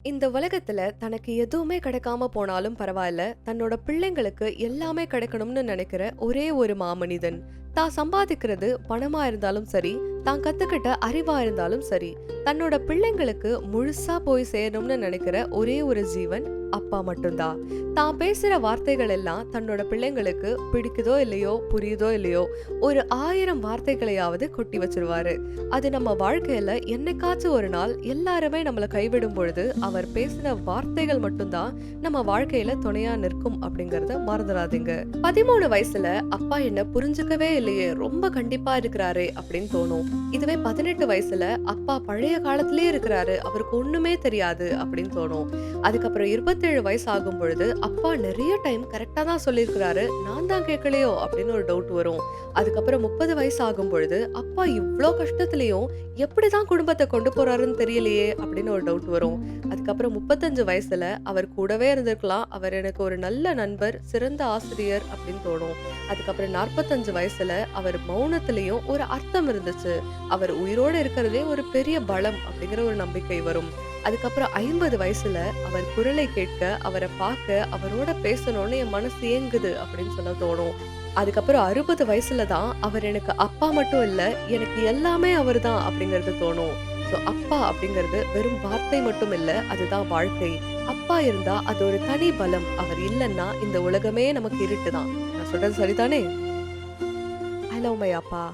இந்த உலகத்துல தனக்கு எதுவுமே கிடைக்காம போனாலும் பரவாயில்ல, தன்னோட பிள்ளைங்களுக்கு எல்லாமே கிடைக்கணும்னு நினைக்கிற ஒரே ஒரு மாமனிதன். தான் சம்பாதிக்கிறது பணமா இருந்தாலும் சரி, தான் கத்துக்கிட்ட அறிவா இருந்தாலும் சரி, தன்னோட பிள்ளைங்களுக்கு முழுசா போய் சேரணும்னு நினைக்கிற ஒரே ஒரு ஜீவன் அப்பா மட்டும்தான். தான் பேசுற வார்த்தைகள் எல்லாம் தன்னோட பிள்ளைங்களுக்கு பிடிக்குதோ இல்லையோ, புரியுதோ இல்லையோ, ஒரு 1000 வார்த்தைகளையாவது கொட்டி வச்சிருவாரு. அது நம்ம வாழ்க்கையில என்னைக்காச்சும் ஒரு நாள் எல்லாருமே நம்மள கைவிடும் பொழுது அவர் பேசின வார்த்தைகள் மட்டும்தான் நம்ம வாழ்க்கையில துணையா நிற்கும் அப்படிங்கறத மறந்துடாதீங்க. 13 வயசுல அப்பா என்ன புரிஞ்சுக்கவே இல்லையே, ரொம்ப கண்டிப்பா இருக்கிறாரே அப்படின்னு தோணும். இதுவே 18 வயசுல அப்பா பழைய காலத்திலேயே இருக்கிறாரு, அவருக்கு ஒண்ணுமே தெரியாது அப்படின்னு தோணும். அதுக்கப்புறம் 27 வயசு ஆகும் பொழுது அப்பா நிறைய டைம் கரெக்டா தான் சொல்லியிருக்கிறாரு, நான் தான் கேட்கலையோ அப்படின்னு ஒரு டவுட் வரும். அதுக்கப்புறம் 30 வயசு ஆகும் பொழுது அப்பா இவ்ளோ கஷ்டத்திலயும் எப்படிதான் குடும்பத்தை கொண்டு போறாருன்னு தெரியலையே அப்படின்னு ஒரு டவுட் வரும். அதுக்கப்புறம் 35 வயசுல அவர் கூடவே இருந்திருக்கலாம், அவர் எனக்கு ஒரு நல்ல நண்பர், சிறந்த ஆசிரியர் அப்படின்னு தோணும். அதுக்கப்புறம் 45 வயசுல அவர் மௌனத்திலையும் ஒரு அர்த்தம் இருந்துச்சு, அவர் உயிரோடு இருக்கிறதே ஒரு பெரிய பலம் அப்படிங்கிற ஒரு நம்பிக்கை வரும். அதுக்கப்புறம் 50 வயசுல அவர் குரலை கேட்க, அவரை பார்க்க, அவரோட பேசணும்னு என் மனசு ஏங்குது அப்படின்னு சொல்ல தோணும். அதுக்கப்புறம் 60 வயசுல தான் அவர் எனக்கு அப்பா மட்டும் இல்ல, எனக்கு எல்லாமே அவர்தான் அப்படிங்கிறது தோணும். சோ அப்பா அப்படிங்கிறது வெறும் வார்த்தை மட்டும் இல்ல, அதுதான் வாழ்க்கை. அப்பா இருந்தா அது ஒரு தனி பலம். அவர் இல்லன்னா இந்த உலகமே நமக்கு இருட்டுதான். நான் சொல்றது சரிதானே? ஐ லவ் மை அப்பா.